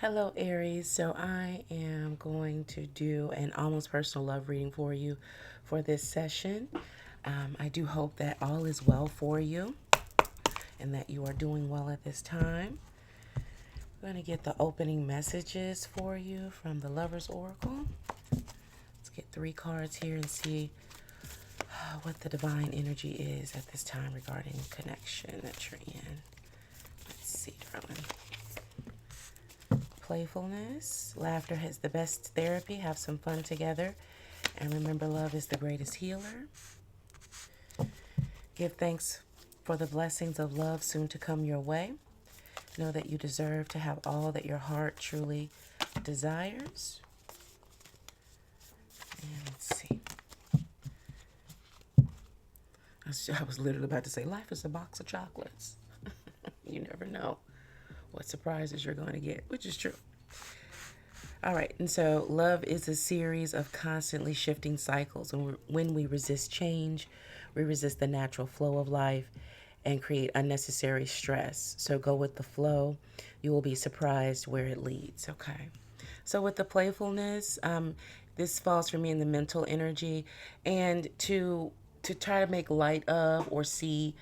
Hello, Aries. So I am going to do an almost personal love reading for you for this session. I do hope that all is well for you and that you are doing well at this time. I'm going to get the opening messages for you from the Lover's Oracle. Let's get 3 cards here and see what the divine energy is at this time regarding connection that you're in. Let's see, darling. Playfulness. Laughter is the best therapy. Have some fun together. And remember, love is the greatest healer. Give thanks for the blessings of love soon to come your way. Know that you deserve to have all that your heart truly desires. And let's see. I was literally about to say, life is a box of chocolates. You never know what surprises you're going to get, which is true. All right, and so love is a series of constantly shifting cycles. And when we resist change, we resist the natural flow of life and create unnecessary stress. So go with the flow. You will be surprised where it leads, okay? So with the playfulness, this falls for me in the mental energy. And to try to make light of or see,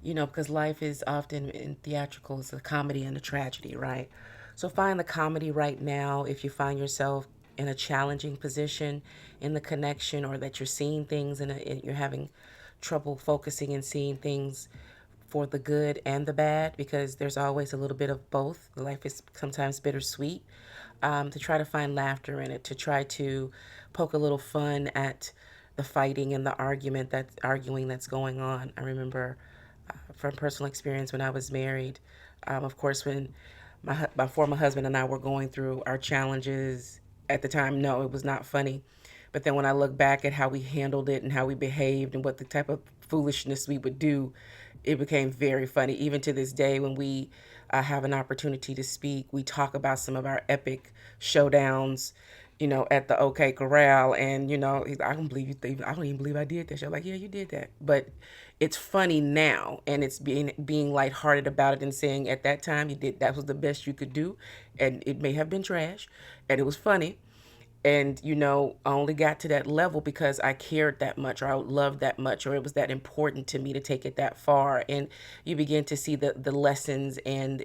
because life is often in theatrical, it's a comedy and a tragedy, right? So find the comedy right now if you find yourself in a challenging position in the connection, or that you're seeing things and you're having trouble focusing and seeing things for the good and the bad, because there's always a little bit of both. Life is sometimes bittersweet. To try to find laughter in it, to try to poke a little fun at the fighting and the arguing that's going on. I remember from personal experience when I was married, of course, when my former husband and I were going through our challenges at the time, no, it was not funny. But then when I look back at how we handled it and how we behaved and what the type of foolishness we would do, it became very funny. Even to this day, when we have an opportunity to speak, we talk about some of our epic showdowns, at the OK Corral. And, I don't believe you think, I don't even believe I did that. You're like, yeah, you did that. But it's funny now, and it's being lighthearted about it and saying at that time you did, that was the best you could do. And it may have been trash and it was funny. And, I only got to that level because I cared that much, or I loved that much, or it was that important to me to take it that far. And you begin to see the lessons and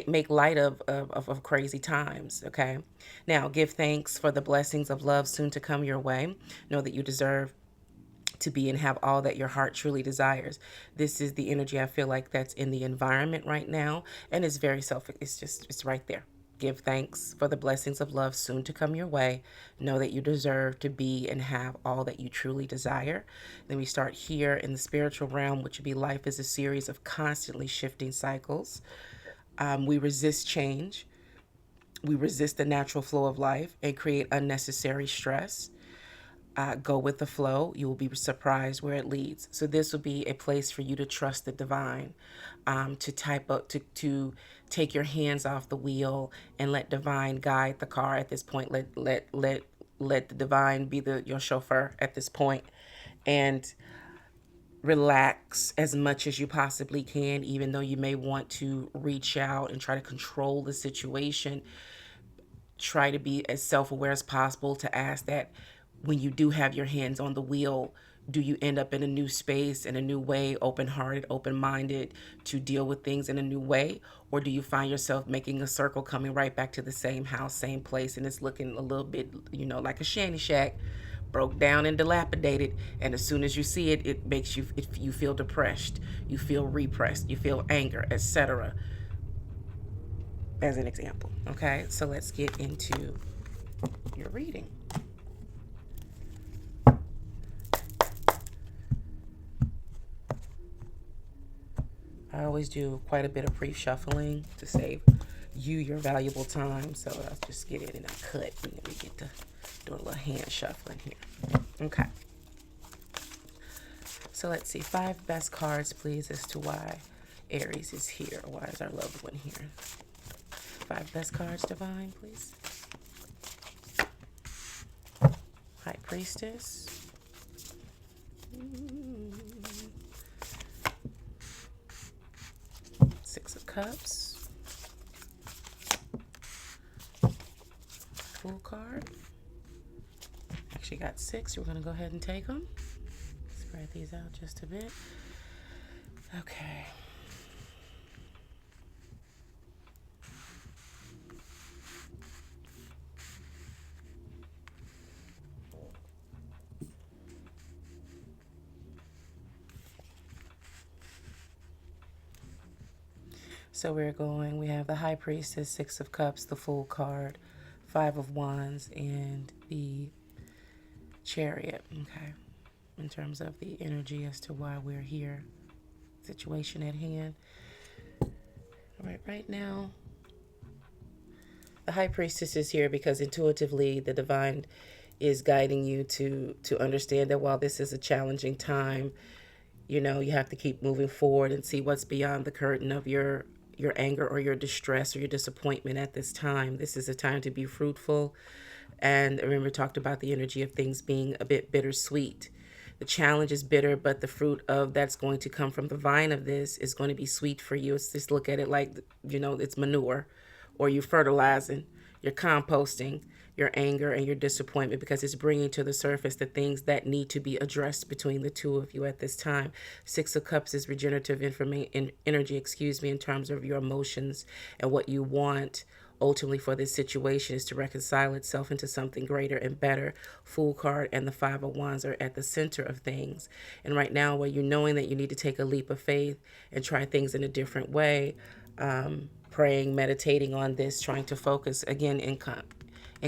make light of crazy times. Okay. Now give thanks for the blessings of love soon to come your way. Know that you deserve to be and have all that your heart truly desires. This is the energy I feel like that's in the environment right now. And it's very it's right there. Give thanks for the blessings of love soon to come your way. Know that you deserve to be and have all that you truly desire. Then we start here in the spiritual realm, which would be life is a series of constantly shifting cycles. We resist change. We resist the natural flow of life and create unnecessary stress. Go with the flow. You will be surprised where it leads. So this will be a place for you to trust the divine, to type up, to take your hands off the wheel and let divine guide the car at this point. Let the divine be your chauffeur at this point, and relax as much as you possibly can, even though you may want to reach out and try to control the situation. Try to be as self-aware as possible to ask that when you do have your hands on the wheel, do you end up in a new space, in a new way, open-hearted, open-minded, to deal with things in a new way? Or do you find yourself making a circle, coming right back to the same house, same place, and it's looking a little bit, like a shanty shack, broke down and dilapidated, and as soon as you see it, it makes you feel depressed, you feel repressed, you feel anger, etc., as an example. Okay, so let's get into your reading. I always do quite a bit of pre-shuffling to save you your valuable time. So I'll just get in and I cut, and then we get to do a little hand shuffling here. Okay. So let's see. 5 best cards, please, as to why Aries is here. Why is our loved one here? 5 best cards, divine, please. High Priestess. Six of Cups. Fool card. Actually got 6. We're going to go ahead and take them. Spread these out just a bit. Okay. So we have the High Priestess, 6 of Cups, the Fool card, 5 of Wands, and the Chariot. Okay. In terms of the energy as to why we're here, situation at hand. All right now, the High Priestess is here because intuitively the divine is guiding you to understand that while this is a challenging time, you have to keep moving forward and see what's beyond the curtain of your anger or your distress or your disappointment at this time. This is a time to be fruitful. And remember, we talked about the energy of things being a bit bittersweet. The challenge is bitter, but the fruit of that's going to come from the vine of this is going to be sweet for you. It's just look at it like, it's manure, or you're fertilizing, you're composting your anger and your disappointment, because it's bringing to the surface the things that need to be addressed between the two of you at this time. 6 of Cups is regenerative energy, in terms of your emotions and what you want ultimately for this situation is to reconcile itself into something greater and better. Fool card and the 5 of Wands are at the center of things. And right now, where you're knowing that you need to take a leap of faith and try things in a different way, praying, meditating on this, trying to focus again in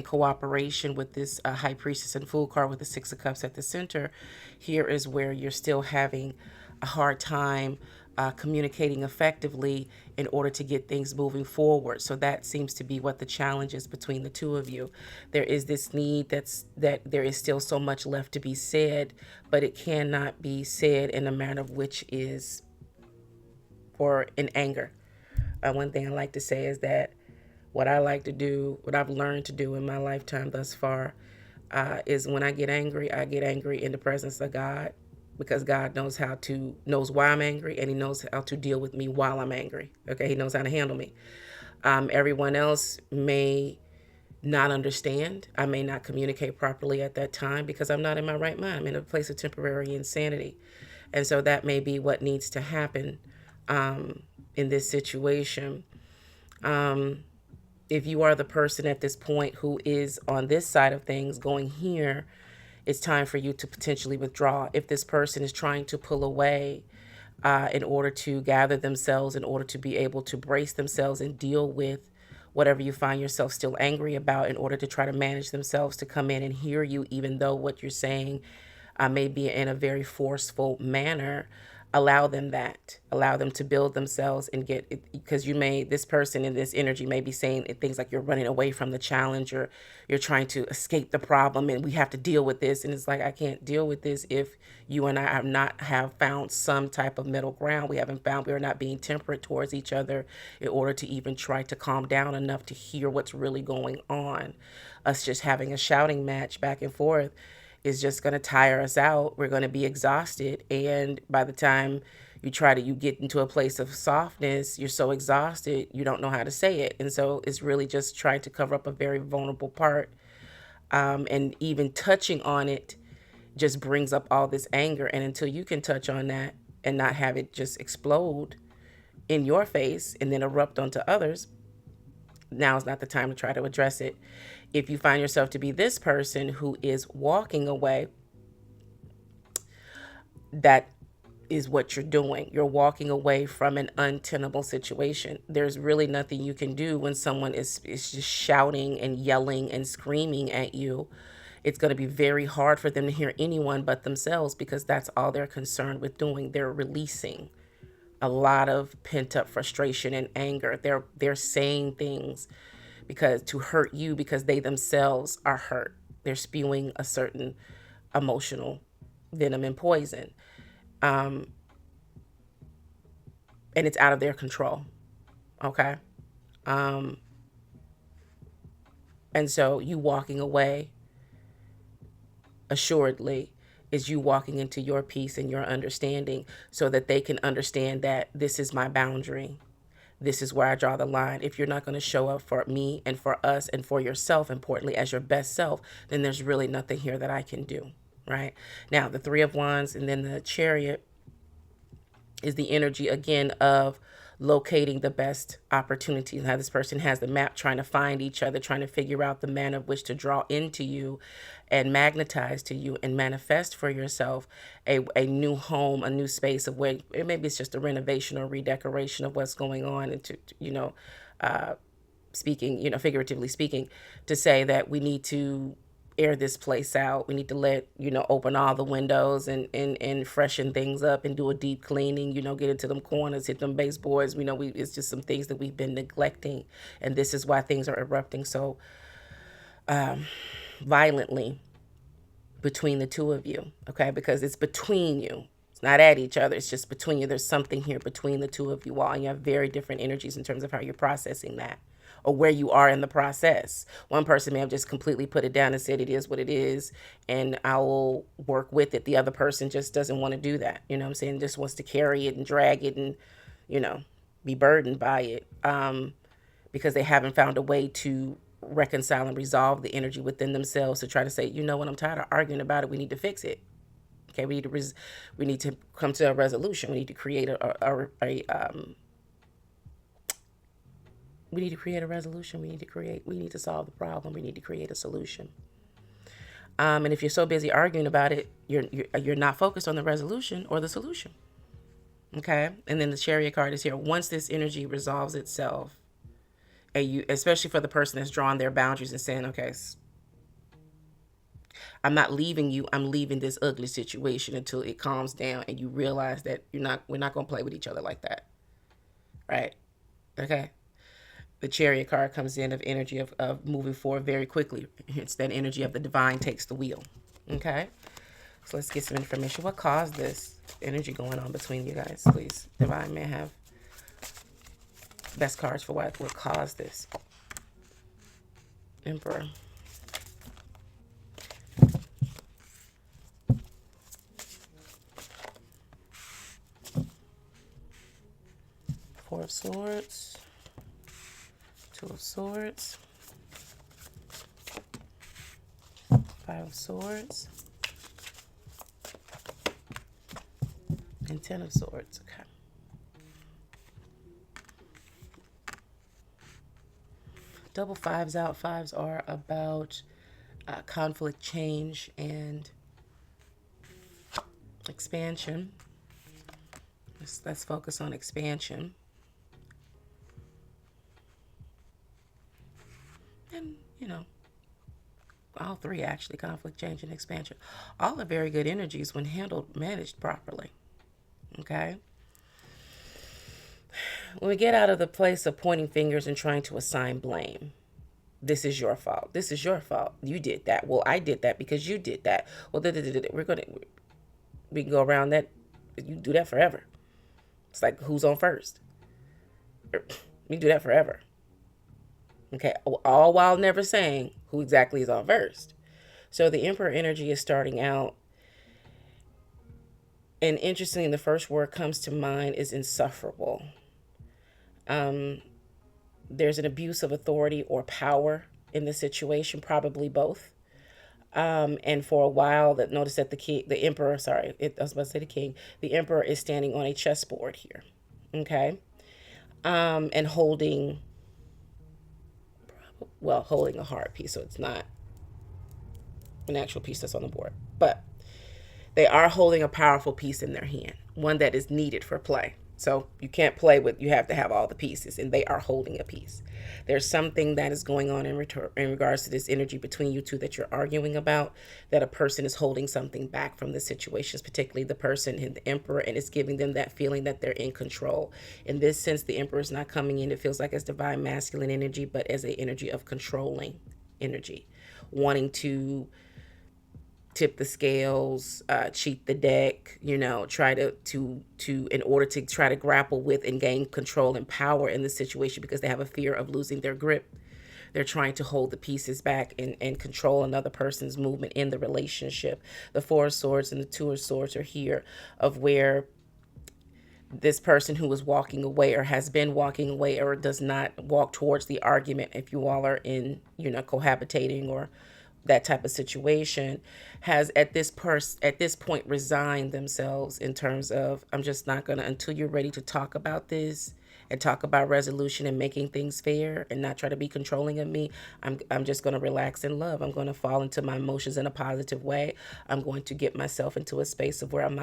cooperation with this High Priestess and Fool card with the 6 of Cups at the center. Here is where you're still having a hard time communicating effectively in order to get things moving forward. So that seems to be what the challenge is between the two of you. There is this need that there is still so much left to be said, but it cannot be said in a manner which is or in anger. One thing I like to say is that what I like to do, what I've learned to do in my lifetime thus far, is when I get angry in the presence of God, because God knows why I'm angry, and he knows how to deal with me while I'm angry. Okay. He knows how to handle me. Everyone else may not understand. I may not communicate properly at that time because I'm not in my right mind. I'm in a place of temporary insanity. And so that may be what needs to happen in this situation. If you are the person at this point who is on this side of things going here, it's time for you to potentially withdraw. If this person is trying to pull away in order to gather themselves, in order to be able to brace themselves and deal with whatever you find yourself still angry about, in order to try to manage themselves to come in and hear you, even though what you're saying may be in a very forceful manner, allow them to build themselves and get, because this person in this energy may be saying things like you're running away from the challenge, or you're trying to escape the problem and we have to deal with this. And it's like, I can't deal with this if you and I have found some type of middle ground. We are not being temperate towards each other in order to even try to calm down enough to hear what's really going on. Us just having a shouting match back and forth is just going to tire us out. We're going to be exhausted. And by the time you get into a place of softness, you're so exhausted, you don't know how to say it. And so it's really just trying to cover up a very vulnerable part. And even touching on it just brings up all this anger. And until you can touch on that and not have it just explode in your face and then erupt onto others, now is not the time to try to address it. If you find yourself to be this person who is walking away, that is what you're doing. You're walking away from an untenable situation. There's really nothing you can do when someone is just shouting and yelling and screaming at you. It's going to be very hard for them to hear anyone but themselves, because that's all they're concerned with doing. They're releasing a lot of pent-up frustration and anger. They're saying things because to hurt you, because they themselves are hurt. They're spewing a certain emotional venom and poison. And it's out of their control. Okay. And so you walking away, assuredly, is you walking into your peace and your understanding, so that they can understand that this is my boundary. This is where I draw the line. If you're not going to show up for me and for us and for yourself, importantly, as your best self, then there's really nothing here that I can do. Right now, the Three of Wands and then the Chariot is the energy again of locating the best opportunities. How this person has the map, trying to find each other, trying to figure out the manner of which to draw into you and magnetize to you and manifest for yourself a new home, a new space of where maybe it's just a renovation or redecoration of what's going on, and to, speaking, figuratively speaking, to say that we need to air this place out. We need to open all the windows and freshen things up and do a deep cleaning, get into them corners, hit them baseboards. It's just some things that we've been neglecting. And this is why things are erupting so violently between the two of you. Okay. Because it's between you. It's not at each other. It's just between you. There's something here between the two of you all. And you have very different energies in terms of how you're processing that, or where you are in the process. One person may have just completely put it down and said it is what it is, and I will work with it. The other person just doesn't want to do that. You know what I'm saying? Just wants to carry it and drag it and, be burdened by it because they haven't found a way to reconcile and resolve the energy within themselves to try to say, what, I'm tired of arguing about it. We need to fix it. Okay, we need to come to a resolution. We need to create we need to create a resolution. We need to solve the problem. We need to create a solution. And if you're so busy arguing about it, you're not focused on the resolution or the solution. Okay. And then the Chariot card is here. Once this energy resolves itself, and you, especially for the person that's drawn their boundaries and saying, okay, I'm not leaving you. I'm leaving this ugly situation until it calms down and you realize that we're not going to play with each other like that. Right. Okay. The Chariot card comes in of energy of moving forward very quickly. It's that energy of the divine takes the wheel. Okay. So let's get some information. What caused this energy going on between you guys, please? Divine may have best cards for what caused this. Emperor. Four of Swords. Two of Swords. Five of Swords. And 10 of Swords. Okay. Double fives out. Fives are about conflict, change, and expansion. Let's focus on expansion. And, all three actually, conflict, change, and expansion. All are very good energies when managed properly. Okay? When we get out of the place of pointing fingers and trying to assign blame, this is your fault. This is your fault. You did that. Well, I did that because you did that. Well, we can go around that. You do that forever. It's like, who's on first? We do that forever. Okay, all while never saying who exactly is on first. So the Emperor energy is starting out. And interestingly, the first word comes to mind is insufferable. There's an abuse of authority or power in the situation, probably both. And for a while, notice that the Emperor is standing on a chessboard here. Okay. And holding a hard piece. So it's not an actual piece that's on the board, but they are holding a powerful piece in their hand, one that is needed for play. So you can't play with, you have to have all the pieces, and they are holding a piece. There's something that is going on in regards to this energy between you two that you're arguing about, that a person is holding something back from the situations, particularly the person in the Emperor, and it's giving them that feeling that they're in control. In this sense, the Emperor is not coming in, it feels like, as divine masculine energy, but as an energy of controlling energy, wanting to tip the scales, cheat the deck, try to in order to try to grapple with and gain control and power in the situation, because they have a fear of losing their grip. They're trying to hold the pieces back and control another person's movement in the relationship. The Four of Swords and the Two of Swords are here, of where this person who is walking away or has been walking away or does not walk towards the argument, if you all are in, cohabitating or that type of situation, has at this point resigned themselves in terms of, I'm just not gonna, until you're ready to talk about this and talk about resolution and making things fair and not try to be controlling of me. I'm just going to relax in love. I'm going to fall into my emotions in a positive way. I'm going to get myself into a space of where I'm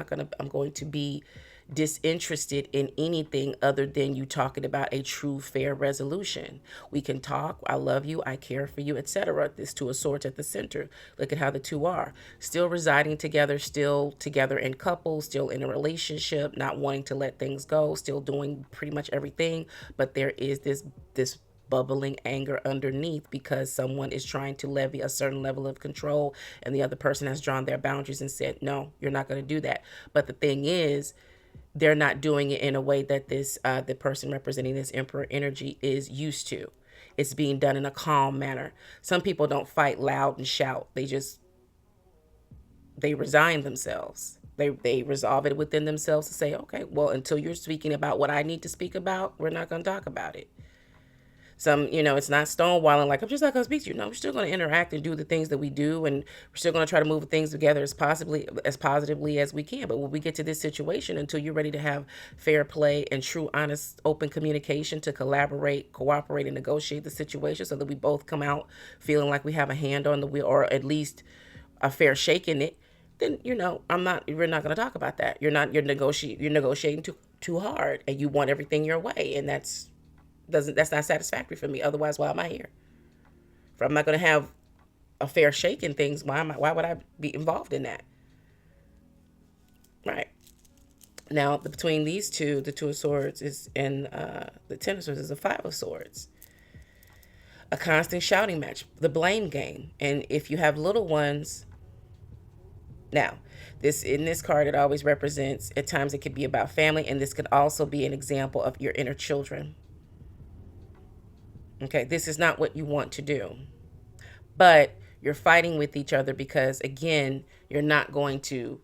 going to be disinterested in anything other than you talking about a true fair resolution. We can talk, I love you, I care for you, etc. This Two of Swords at the center. Look at how the two are still residing together, still together in couples, still in a relationship, not wanting to let things go, still doing pretty much everything, but there is this bubbling anger underneath because someone is trying to levy a certain level of control and the other person has drawn their boundaries and said, no, you're not going to do that. But the thing is, they're not doing it in a way that the person representing this emperor energy is used to. It's being done in a calm manner. Some people don't fight loud and shout. They resign themselves. They resolve it within themselves to say, okay, well, until you're speaking about what I need to speak about, we're not going to talk about it. It's not stonewalling, like, I'm just not going to speak to you. No, we're still going to interact and do the things that we do, and we're still going to try to move things together as positively as we can. But when we get to this situation, until you're ready to have fair play and true, honest, open communication to collaborate, cooperate, and negotiate the situation so that we both come out feeling like we have a hand on the wheel, or at least a fair shake in it, then, we're not going to talk about that. You're negotiating too hard, and you want everything your way, and that's not satisfactory for me. Otherwise, why am I here? If I'm not going to have a fair shake in things, why would I be involved in that? Right. Now, between these two, the Two of Swords and the Ten of Swords is the Five of Swords. A constant shouting match, the blame game. And if you have little ones, now, in this card, it always represents, at times it could be about family, and this could also be an example of your inner children. Okay, this is not what you want to do. But you're fighting with each other because, again, you're not going to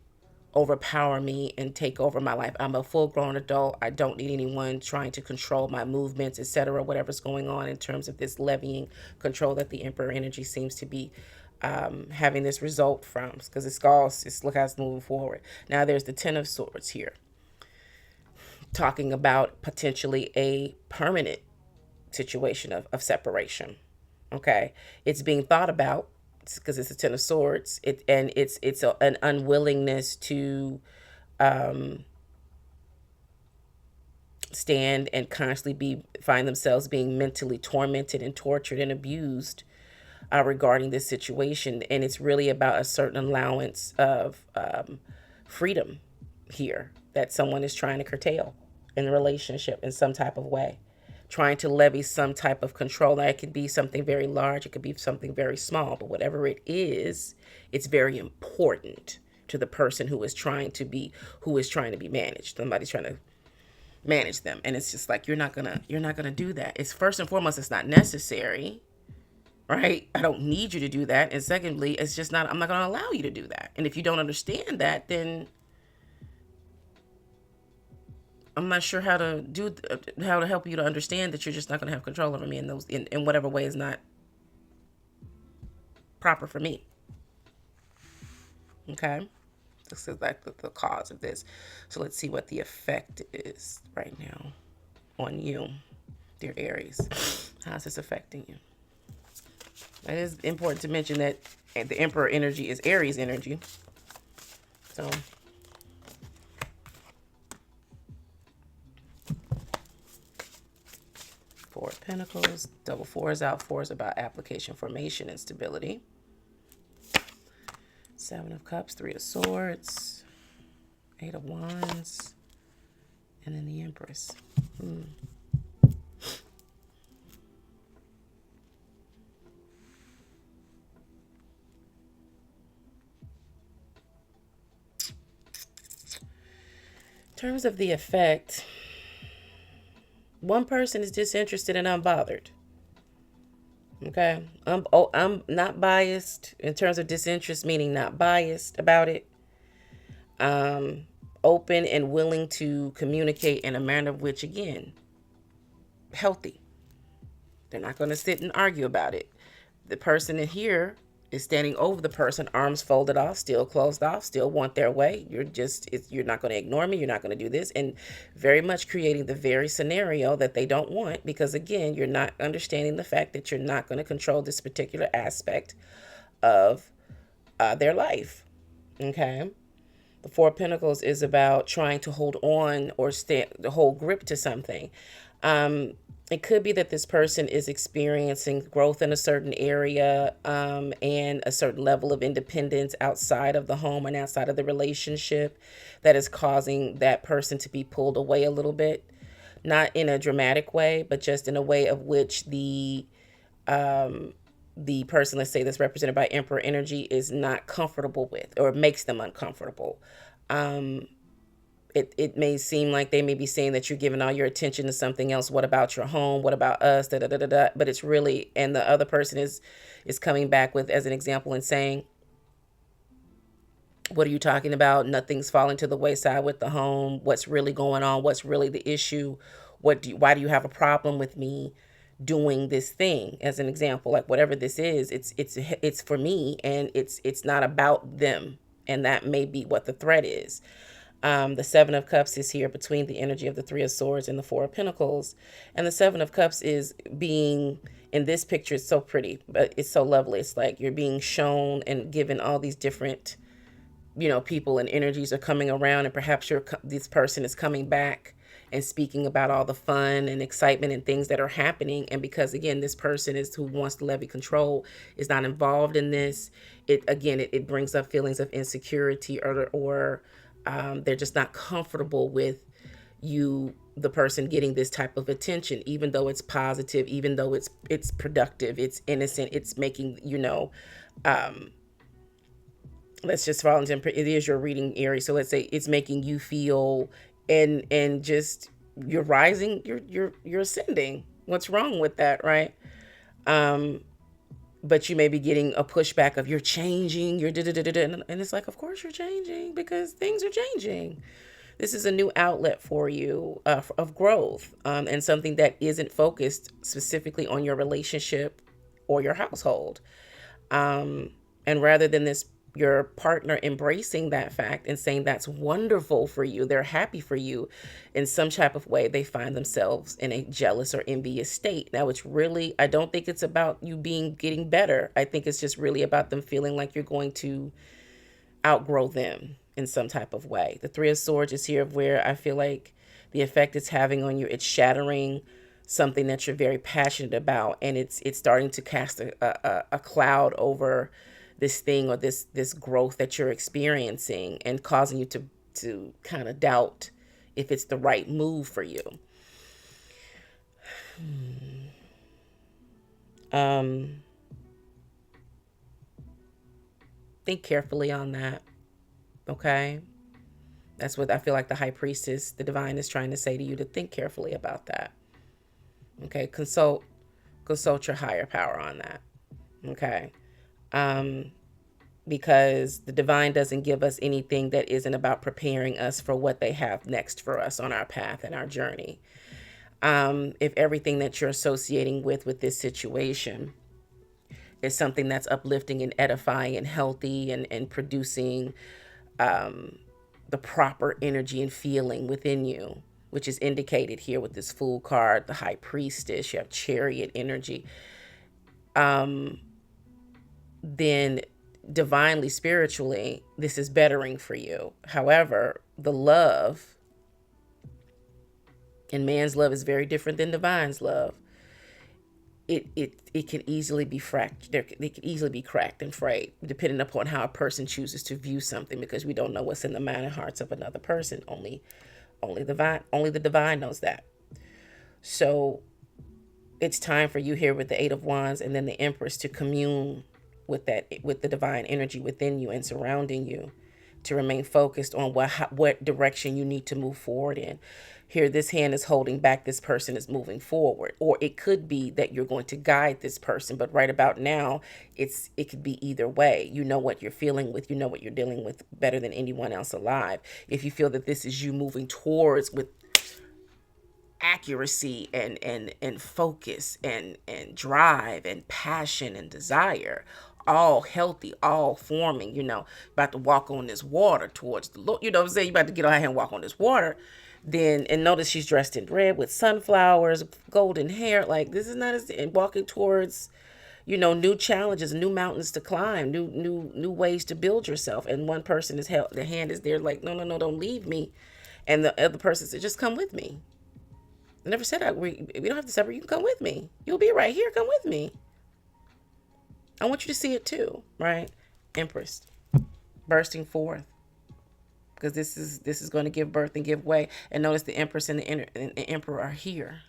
overpower me and take over my life. I'm a full-grown adult. I don't need anyone trying to control my movements, etc., whatever's going on in terms of this levying control that the Emperor energy seems to be having this result from, because it's look how it's moving forward. Now there's the Ten of Swords here, talking about potentially a permanent situation of separation. Okay, it's being thought about because it's a Ten of Swords. It's an unwillingness to stand and constantly find themselves being mentally tormented and tortured and abused regarding this situation. And it's really about a certain allowance of freedom here that someone is trying to curtail in a relationship in some type of way, trying to levy some type of control. Now, it could be something very large, it could be something very small, but whatever it is, it's very important to the person who is trying to be managed. Somebody's trying to manage them, and it's just like, you're not gonna do that. It's first and foremost, it's not necessary, right? I don't need you to do that, and secondly, it's just not. I'm not gonna allow you to do that. And if you don't understand that, then I'm not sure how to help you to understand that you're just not going to have control over me in whatever way is not proper for me. Okay, this is like the cause of this. So let's see what the effect is right now on you, dear Aries. How's this affecting you? It is important to mention that the Emperor energy is Aries energy. So Four of Pentacles, double four is out. Four is about application, formation, and stability. Seven of Cups, Three of Swords, Eight of Wands, and then the Empress. In terms of the effect, one person is disinterested and unbothered. Okay, I'm not biased in terms of disinterest, meaning not biased about it. open and willing to communicate in a manner which, again, healthy. They're not going to sit and argue about it. The person in here is standing over the person, arms folded off, still closed off, still want their way. You're not going to ignore me. You're not going to do this. And very much creating the very scenario that they don't want, because again, you're not understanding the fact that you're not going to control this particular aspect of their life. Okay. The Four of Pentacles is about trying to hold on or hold grip to something. It could be that this person is experiencing growth in a certain area, and a certain level of independence outside of the home and outside of the relationship that is causing that person to be pulled away a little bit. Not in a dramatic way, but just in a way of which the person, let's say that's represented by Emperor energy, is not comfortable with, or makes them uncomfortable. It may seem like they may be saying that you're giving all your attention to something else. What about your home? What about us? Da, da, da, da, da. But it's really, and the other person is coming back with, as an example, and saying, what are you talking about? Nothing's falling to the wayside with the home. What's really going on? What's really the issue? Why do you have a problem with me doing this thing? As an example, like whatever this is, it's for me, and it's not about them. And that may be what the threat is. The Seven of Cups is here between the energy of the Three of Swords and the Four of Pentacles. And the Seven of Cups is being, in this picture, it's so pretty, but it's so lovely. It's like you're being shown and given all these different, people and energies are coming around, and perhaps this person is coming back and speaking about all the fun and excitement and things that are happening. And because, again, this person is who wants to levy control, is not involved in this. It brings up feelings of insecurity, or they're just not comfortable with the person getting this type of attention, even though it's positive, even though it's productive, it's innocent, it's making, let's just fall into, it is your reading, Aries. So let's say it's making you feel, and just you're rising, you're ascending. What's wrong with that, right? But you may be getting a pushback of you're changing, you're da-da-da-da-da, and it's like, of course you're changing, because things are changing. This is a new outlet for you of growth, and something that isn't focused specifically on your relationship or your household. And rather than your partner embracing that fact and saying that's wonderful for you, they're happy for you, in some type of way, they find themselves in a jealous or envious state. Now, it's really, I don't think it's about you getting better. I think it's just really about them feeling like you're going to outgrow them in some type of way. The Three of Swords is here, where I feel like the effect it's having on you, it's shattering something that you're very passionate about, and it's starting to cast a cloud over this thing, or this growth that you're experiencing, and causing you to kind of doubt if it's the right move for you. Think carefully on that. Okay? That's what I feel like the High Priestess, the Divine, is trying to say to you, to think carefully about that. Okay? Consult your higher power on that. Okay? Because the Divine doesn't give us anything that isn't about preparing us for what they have next for us on our path and our journey. If everything that you're associating with this situation is something that's uplifting and edifying and healthy, and producing the proper energy and feeling within you, which is indicated here with this Fool card, the High Priestess, you have Chariot energy, then divinely, spiritually, this is bettering for you. However, the love, and man's love is very different than divine's love. It can easily be fractured. It can easily be cracked and frayed, depending upon how a person chooses to view something, because we don't know what's in the mind and hearts of another person. Only the divine knows that. So it's time for you here with the Eight of Wands and then the Empress to commune with the divine energy within you and surrounding you, to remain focused on what direction you need to move forward in. Here, this hand is holding back, this person is moving forward. Or it could be that you're going to guide this person, but right about now, it could be either way. You know what you're feeling with, you know what you're dealing with better than anyone else alive. If you feel that this is you moving towards with accuracy and focus and drive and passion and desire, all healthy, all forming, about to walk on this water towards the Lord, what I'm saying, you about to get on her hand and walk on this water. Then, and notice she's dressed in red with sunflowers, golden hair. Like, this is not as, and walking towards, new challenges, new mountains to climb, new ways to build yourself. And one person is held, the hand is there like, no, don't leave me. And the other person said, just come with me. I never said that we don't have to separate. You can come with me. You'll be right here. Come with me. I want you to see it too, right? Empress bursting forth, because this is going to give birth and give way. And notice the Empress and the Emperor are here.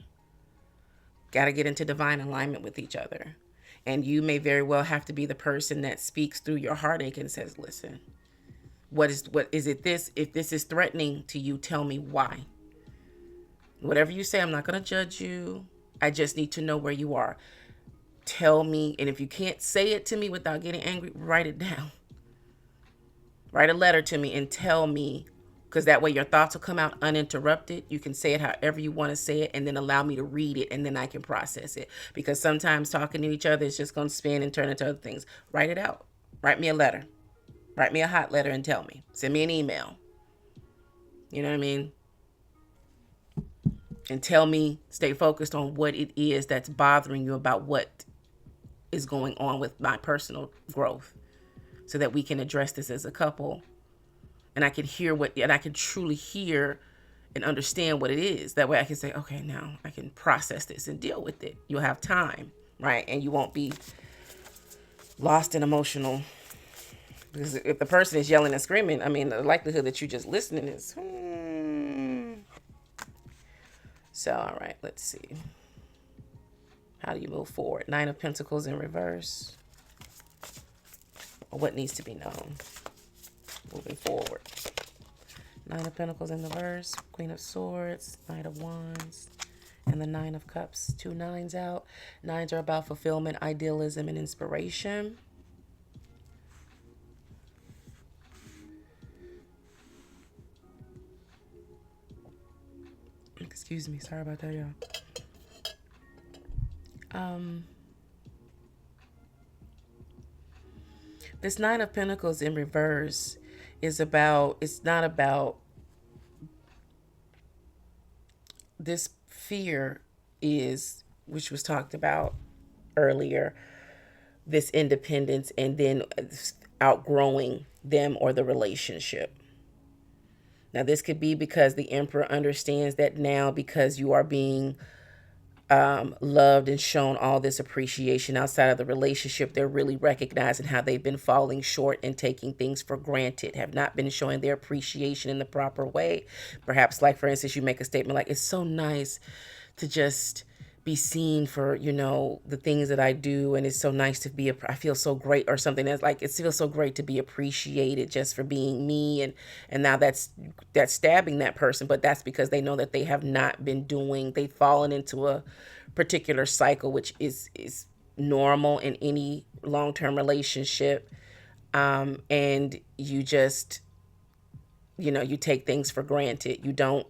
Got to get into divine alignment with each other. And you may very well have to be the person that speaks through your heartache and says, listen, what is it this? If this is threatening to you, tell me why. Whatever you say, I'm not going to judge you. I just need to know where you are. Tell me. And if you can't say it to me without getting angry, write it down. Write a letter to me and tell me, because that way your thoughts will come out uninterrupted. You can say it however you want to say it, and then allow me to read it, and then I can process it. Because sometimes talking to each other is just going to spin and turn into other things. Write it out. Write me a letter. Write me a hot letter and tell me. Send me an email. You know what I mean? And tell me, stay focused on what it is that's bothering you about what is going on with my personal growth, so that we can address this as a couple. And I can hear and I can truly hear and understand what it is. That way I can say, okay, now I can process this and deal with it. You'll have time, right? And you won't be lost in emotional, because if the person is yelling and screaming, I mean, the likelihood that you just listening is, So, all right, let's see. How do you move forward? Nine of Pentacles in reverse. What needs to be known moving forward? Nine of Pentacles in reverse. Queen of Swords. Knight of Wands. And the Nine of Cups. 2 nines out. Nines are about fulfillment, idealism, and inspiration. Excuse me. Sorry about that, y'all. This Nine of Pentacles in reverse is about, it's not about, this fear is, which was talked about earlier, this independence and then outgrowing them or the relationship. Now, this could be because the Emperor understands that now, because you are being loved and shown all this appreciation outside of the relationship, they're really recognizing how they've been falling short and taking things for granted, have not been showing their appreciation in the proper way. Perhaps, like, for instance, you make a statement like, it's so nice to just be seen for, the things that I do. And it's so nice to be, I feel so great, or something that's like, it feels so great to be appreciated just for being me. And now that's stabbing that person, but that's because they know that they have not been doing, they've fallen into a particular cycle, which is normal in any long-term relationship. And you just, you take things for granted. You don't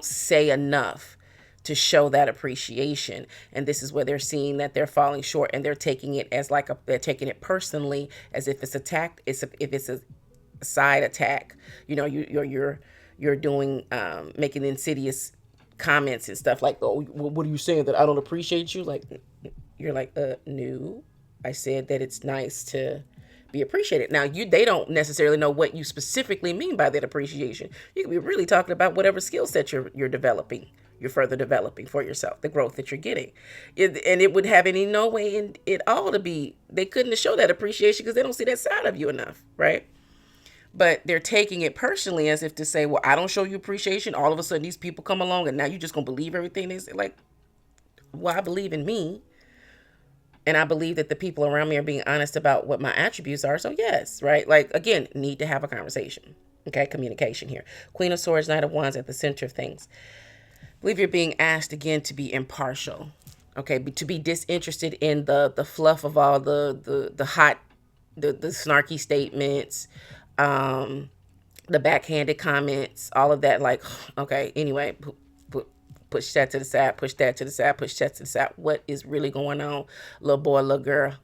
say enough to show that appreciation. And this is where they're seeing that they're falling short, and they're taking it as they're taking it personally, as if it's attacked. If it's a side attack, you're doing, making insidious comments and stuff like, oh, well, what are you saying, that I don't appreciate you? Like, you're like, no, I said that it's nice to be appreciated. Now, they don't necessarily know what you specifically mean by that appreciation. You could be really talking about whatever skill set you're developing. You're further developing for yourself, the growth that you're getting. And it would have any no way in it all to be, they couldn't show that appreciation because they don't see that side of you enough, right? But they're taking it personally, as if to say, well, I don't show you appreciation. All of a sudden, these people come along and now you're just going to believe everything they say. Like, well, I believe in me. And I believe that the people around me are being honest about what my attributes are. So yes, right? Like, again, need to have a conversation. Okay, communication here. Queen of Swords, Knight of Wands at the center of things. I believe you're being asked again to be impartial. Okay, to be disinterested in the fluff of all the hot, the snarky statements, um, the backhanded comments, all of that. Like, okay, anyway, push that to the side, push that to the side, push that to the side. What is really going on, little boy, little girl?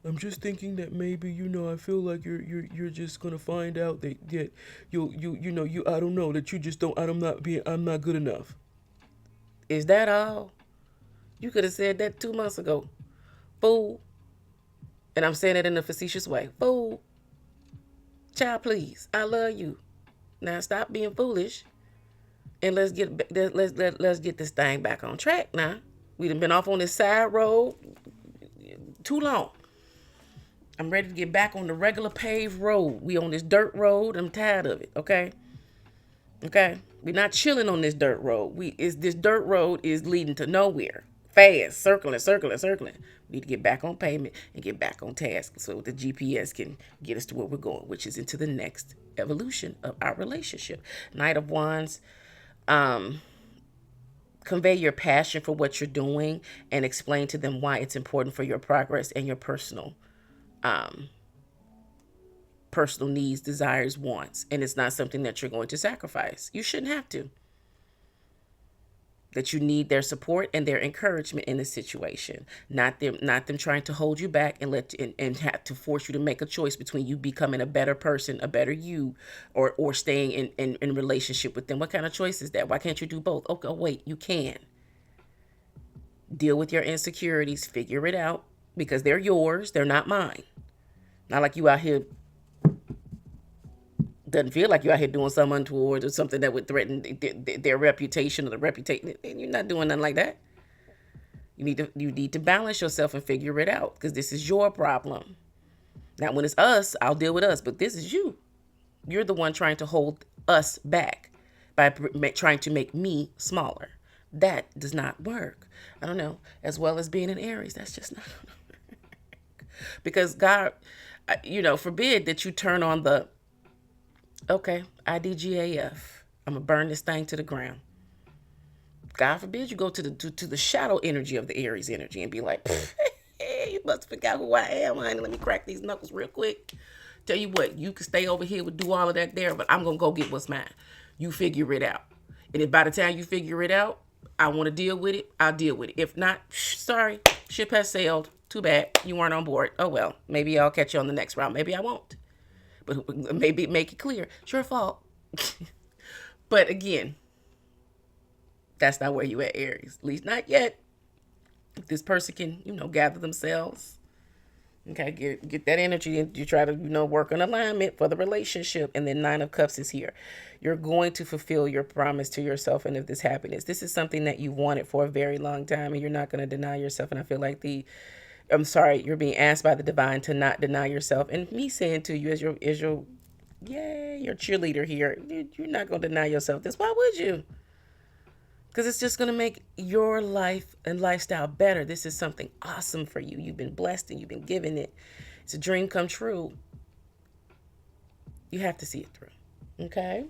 I'm just thinking that maybe, I feel like you're just gonna find out that you I don't know, that you just don't, I'm not good enough. Is that all? You could have said that 2 months ago. Fool. And I'm saying it in a facetious way. Fool. Child, please. I love you. Now stop being foolish and let's get this thing back on track now. We done been off on this side road too long. I'm ready to get back on the regular paved road. We on this dirt road. I'm tired of it. Okay. Okay. We're not chilling on this dirt road. This dirt road is leading to nowhere. Fast, circling, circling, circling. We need to get back on pavement and get back on task so the GPS can get us to where we're going, which is into the next evolution of our relationship. Knight of Wands. Convey your passion for what you're doing and explain to them why it's important for your progress and your personal needs, desires, wants, and it's not something that you're going to sacrifice. You shouldn't have to. That you need their support and their encouragement in this situation, not them trying to hold you back and have to force you to make a choice between you becoming a better person, a better you, or staying in relationship with them. What kind of choice is that? Why can't you do both? Okay, wait, you can. Deal with your insecurities, figure it out, because they're yours, they're not mine. Not like you out here, doesn't feel like you're out here doing something untoward or something that would threaten their reputation or the reputation. You're not doing nothing like that. You need to balance yourself and figure it out, because this is your problem. Now, when it's us, I'll deal with us, but this is you. You're the one trying to hold us back by trying to make me smaller. That does not work. I don't know. As well as being an Aries, that's just not because God, forbid that you turn on the, okay, IDGAF. I'm gonna burn this thing to the ground. God forbid you go to the shadow energy of the Aries energy and be like, hey, you must forget who I am, honey. Let me crack these knuckles real quick. Tell you what, you can stay over here and do all of that there, but I'm gonna go get what's mine. You figure it out. And if by the time you figure it out, I want to deal with it, I'll deal with it. If not, sorry, ship has sailed. Too bad you weren't on board. Oh well, maybe I'll catch you on the next round. Maybe I won't. But maybe make it clear. It's your fault. But again, that's not where you at, Aries. At least not yet. If this person can, gather themselves. Okay, get that energy and you try to, work on alignment for the relationship. And then 9 of Cups is here. You're going to fulfill your promise to yourself and of this happiness. This is something that you've wanted for a very long time, and you're not going to deny yourself. And I feel like you're being asked by the divine to not deny yourself. And me saying to you as your your cheerleader here, you're not going to deny yourself this. Why would you? Because it's just going to make your life and lifestyle better. This is something awesome for you. You've been blessed and you've been given it. It's a dream come true. You have to see it through. Okay?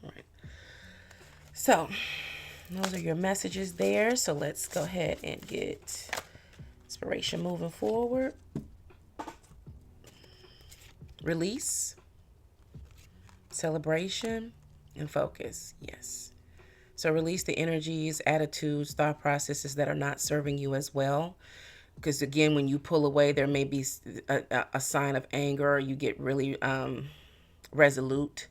All right. So, those are your messages there. So, let's go ahead and get inspiration moving forward. Release, celebration, and focus. Yes. So release the energies, attitudes, thought processes that are not serving you as well. Because again, when you pull away, there may be a sign of anger. Or you get really resolute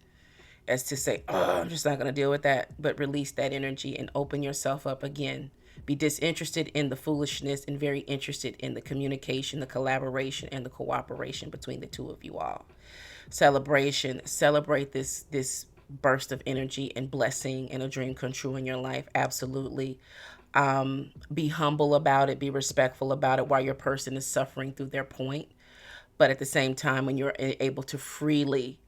as to say, oh, I'm just not going to deal with that. But release that energy and open yourself up again. Be disinterested in the foolishness and very interested in the communication, the collaboration, and the cooperation between the two of you all. Celebration. Celebrate this burst of energy and blessing and a dream come true in your life. Absolutely. Be humble about it. Be respectful about it while your person is suffering through their point. But at the same time, when you're able to freely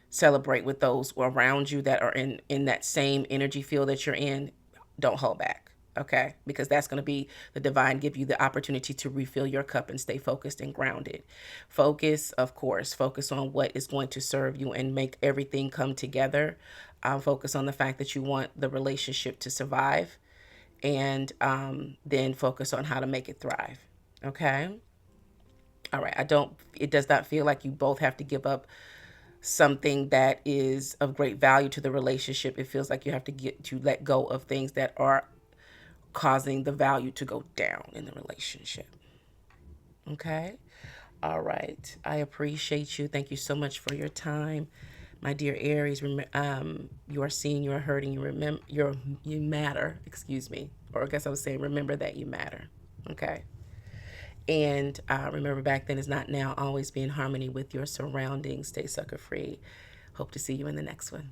celebrate with those around you that are in that same energy field that you're in, don't hold back. Okay, because that's going to be the divine give you the opportunity to refill your cup and stay focused and grounded. Focus, of course, focus on what is going to serve you and make everything come together. Focus on the fact that you want the relationship to survive, and then focus on how to make it thrive. Okay. All right. It does not feel like you both have to give up something that is of great value to the relationship. It feels like you have to get to let go of things that are causing the value to go down in the relationship. Okay. All right. I appreciate you. Thank you so much for your time, my dear Aries. You are seen, you are hurting, you matter. Excuse me, or I guess I was saying, remember that you matter. Okay. And remember, back then is not now. Always be in harmony with your surroundings. Stay sucker free. Hope to see you in the next one.